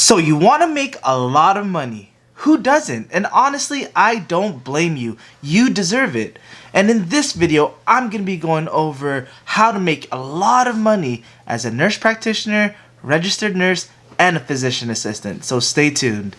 So you want to make a lot of money. Who doesn't? And honestly, I don't blame you. You deserve it. And in this video, I'm going to be going over how to make a lot of money as a nurse practitioner, registered nurse, and a physician assistant. So stay tuned.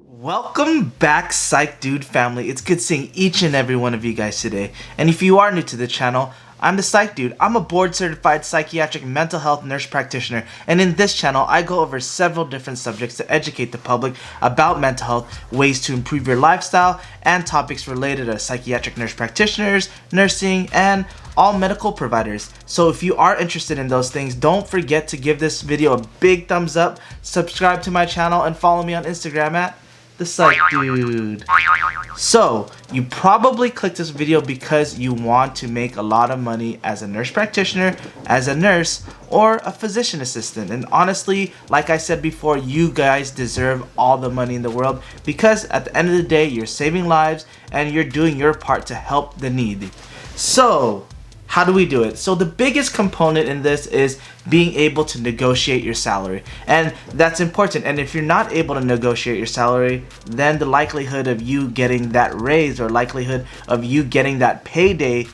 Welcome back, Psych Dude family. It's good seeing each and every one of you guys today. And if you are new to the channel, I'm the Psych Dude. I'm a board-certified psychiatric mental health nurse practitioner, and in this channel, I go over several different subjects to educate the public about mental health, ways to improve your lifestyle, and topics related to psychiatric nurse practitioners, nursing, and all medical providers. So if you are interested in those things, don't forget to give this video a big thumbs up, subscribe to my channel, and follow me on Instagram at the Psych Dude. So you probably clicked this video because you want to make a lot of money as a nurse practitioner, as a nurse, or a physician assistant. And honestly, like I said before, you guys deserve all the money in the world because at the end of the day, you're saving lives and you're doing your part to help the needy. So how do we do it? So the biggest component in this is being able to negotiate your salary, and that's important. And if you're not able to negotiate your salary, then the likelihood of you getting that raise or likelihood of you getting that payday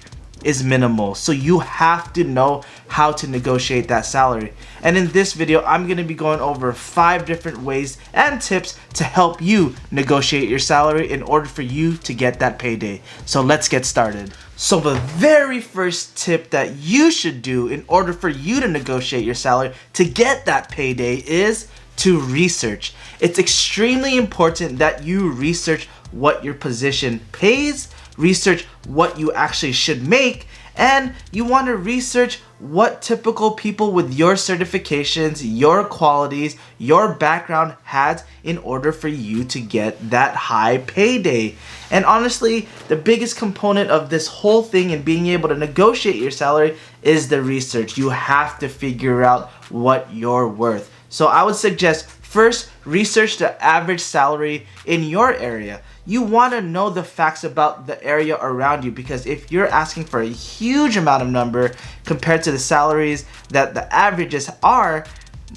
is minimal. So you have to know how to negotiate that salary. And in this video, I'm going to be going over 5 different ways and tips to help you negotiate your salary in order for you to get that payday. So let's get started. So the very first tip that you should do in order for you to negotiate your salary to get that payday is to research. It's extremely important that you research what your position pays, research what you actually should make, and you want to research what typical people with your certifications, your qualities, your background has in order for you to get that high payday. And honestly, the biggest component of this whole thing and being able to negotiate your salary is the research. You have to figure out what you're worth. So I would suggest first, research the average salary in your area. You want to know the facts about the area around you, because if you're asking for a huge amount of number compared to the salaries that the averages are,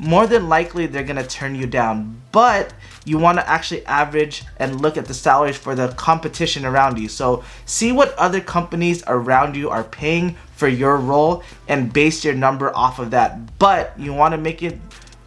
more than likely they're going to turn you down. But you want to actually average and look at the salaries for the competition around you. So see what other companies around you are paying for your role and base your number off of that. But you want to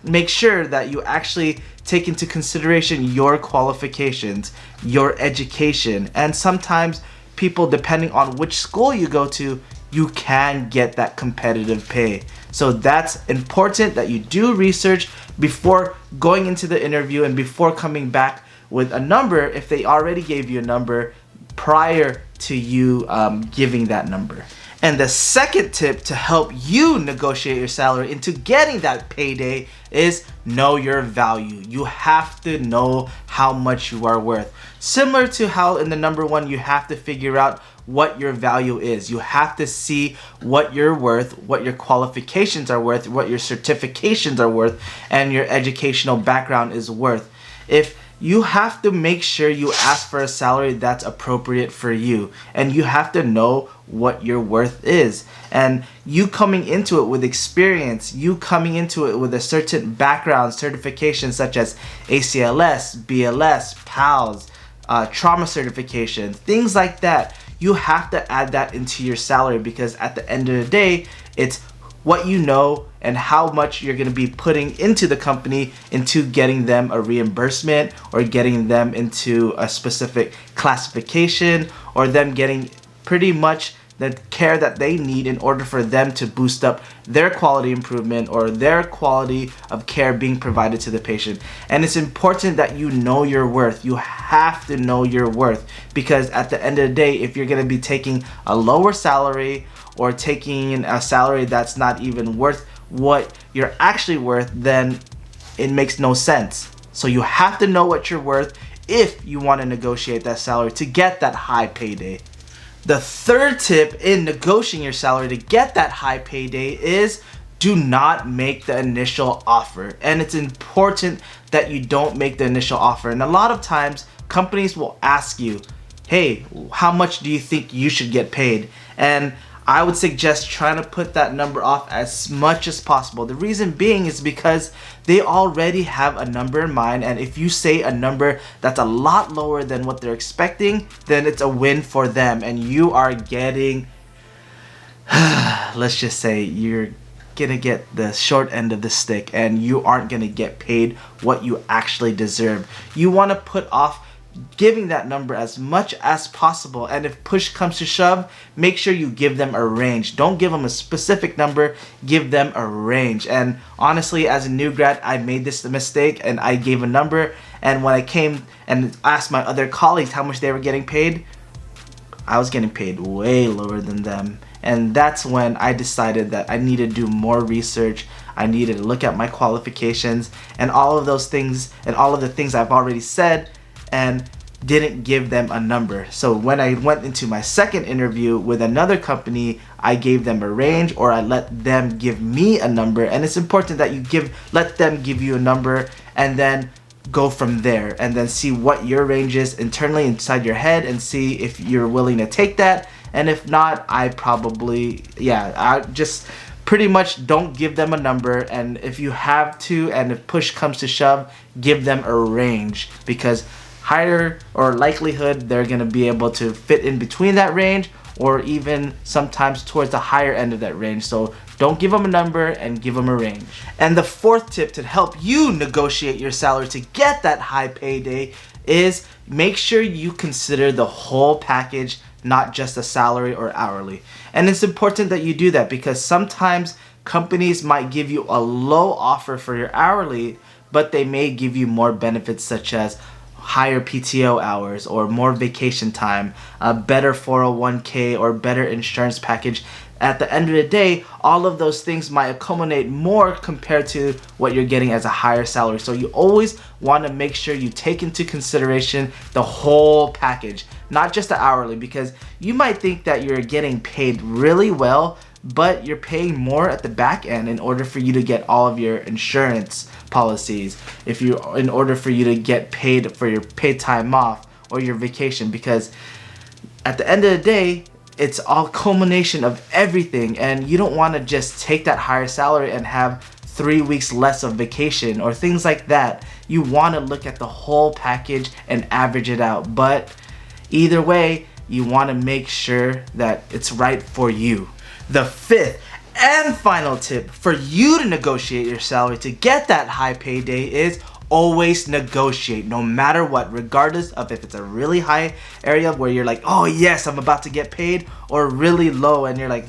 make sure that you actually take into consideration your qualifications, your education, and sometimes people, depending on which school you go to, you can get that competitive pay. So that's important that you do research before going into the interview and before coming back with a number if they already gave you a number prior to you giving that number. And the second tip to help you negotiate your salary into getting that payday is know your value. You have to know how much you are worth. Similar to how in the number 1, you have to figure out what your value is. You have to see what you're worth, what your qualifications are worth, what your certifications are worth, and your educational background is worth. If you have to make sure you ask for a salary that's appropriate for you, and you have to know what your worth is. And you coming into it with experience, you coming into it with a certain background, certification such as ACLS, BLS, PALS, trauma certification, things like that. You have to add that into your salary, because at the end of the day, it's what you know and how much you're going to be putting into the company into getting them a reimbursement or getting them into a specific classification or them getting pretty much the care that they need in order for them to boost up their quality improvement or their quality of care being provided to the patient. And it's important that you know your worth. You have to know your worth, because at the end of the day, if you're going to be taking a lower salary or taking a salary that's not even worth what you're actually worth, then it makes no sense. So you have to know what you're worth if you want to negotiate that salary to get that high payday. The third tip in negotiating your salary to get that high payday is do not make the initial offer. And it's important that you don't make the initial offer. And a lot of times companies will ask you, hey, how much do you think you should get paid? And I would suggest trying to put that number off as much as possible. The reason being is because they already have a number in mind, and if you say a number that's a lot lower than what they're expecting, then it's a win for them, and you are getting, let's just say you're gonna get the short end of the stick, and you aren't gonna get paid what you actually deserve. You want to put off giving that number as much as possible, and if push comes to shove, make sure you give them a range. Don't give them a specific number, give them a range. And honestly, as a new grad, I made this mistake and I gave a number, and when I came and asked my other colleagues how much they were getting paid, I was getting paid way lower than them. And that's when I decided that I needed to do more research. I needed to look at my qualifications and all of those things and all of the things I've already said, and didn't give them a number. So when I went into my second interview with another company, I gave them a range, or I let them give me a number. And it's important that you let them give you a number, and then go from there, and then see what your range is internally inside your head, and see if you're willing to take that. And if not, I just pretty much don't give them a number. And if you have to, and if push comes to shove, give them a range, because higher or likelihood they're going to be able to fit in between that range, or even sometimes towards the higher end of that range. So don't give them a number, and give them a range. And the fourth tip to help you negotiate your salary to get that high payday is make sure you consider the whole package, not just a salary or hourly. And it's important that you do that, because sometimes companies might give you a low offer for your hourly, but they may give you more benefits, such as higher PTO hours, or more vacation time, a better 401k, or better insurance package. At the end of the day, all of those things might accumulate more compared to what you're getting as a higher salary. So you always want to make sure you take into consideration the whole package, not just the hourly, because you might think that you're getting paid really well, but you're paying more at the back end in order for you to get all of your insurance policies, in order for you to get paid for your paid time off or your vacation, because at the end of the day, it's all culmination of everything, and you don't want to just take that higher salary and have 3 weeks less of vacation or things like that. You want to look at the whole package and average it out. But either way, you want to make sure that it's right for you. The fifth and final tip for you to negotiate your salary to get that high payday is always negotiate, no matter what, regardless of if it's a really high area where you're like, oh yes, I'm about to get paid, or really low and you're like,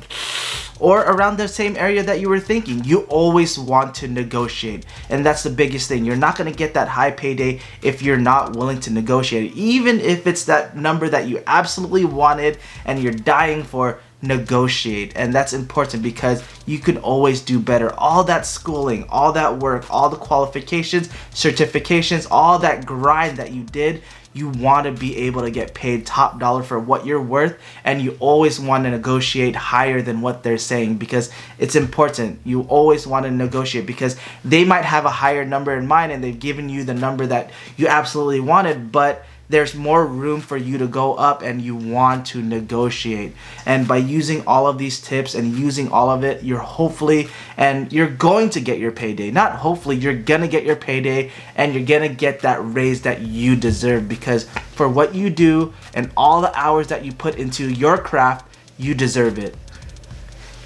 or around the same area that you were thinking. You always want to negotiate, and that's the biggest thing. You're not going to get that high payday if you're not willing to negotiate. Even if it's that number that you absolutely wanted and you're dying for, negotiate. And that's important, because you can always do better. All that schooling, all that work, all the qualifications, certifications, all that grind that you did, you want to be able to get paid top dollar for what you're worth, and you always want to negotiate higher than what they're saying, because it's important. You always want to negotiate, because they might have a higher number in mind and they've given you the number that you absolutely wanted, but there's more room for you to go up, and you want to negotiate. And by using all of these tips and using all of it, you're going to get your payday. Not hopefully, you're gonna get your payday, and you're gonna get that raise that you deserve, because for what you do and all the hours that you put into your craft, you deserve it.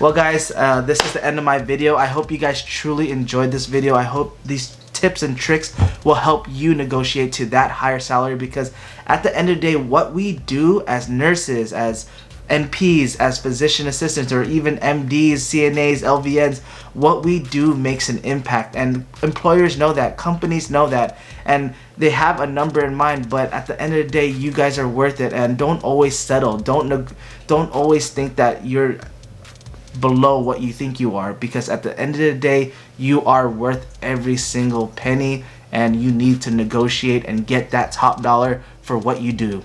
Well guys, this is the end of my video. I hope you guys truly enjoyed this video. I hope these tips and tricks will help you negotiate to that higher salary, because at the end of the day, what we do as nurses, as NPs, as physician assistants, or even MDs, CNAs, LVNs, what we do makes an impact, and employers know that, companies know that, and they have a number in mind. But at the end of the day, you guys are worth it, and don't always settle. Don't always think that you're below what you think you are, because at the end of the day, you are worth every single penny, and you need to negotiate and get that top dollar for what you do.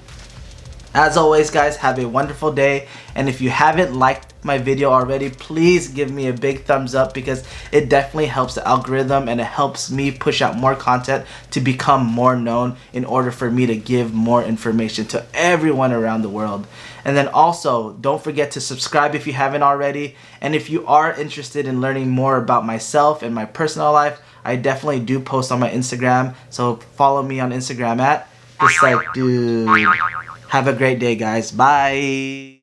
As always, guys, have a wonderful day. And if you haven't liked my video already, please give me a big thumbs up, because it definitely helps the algorithm and it helps me push out more content to become more known in order for me to give more information to everyone around the world. And then also, don't forget to subscribe if you haven't already. And if you are interested in learning more about myself and my personal life, I definitely do post on my Instagram. So follow me on Instagram at THEPSYCHDUDE. Have a great day, guys. Bye.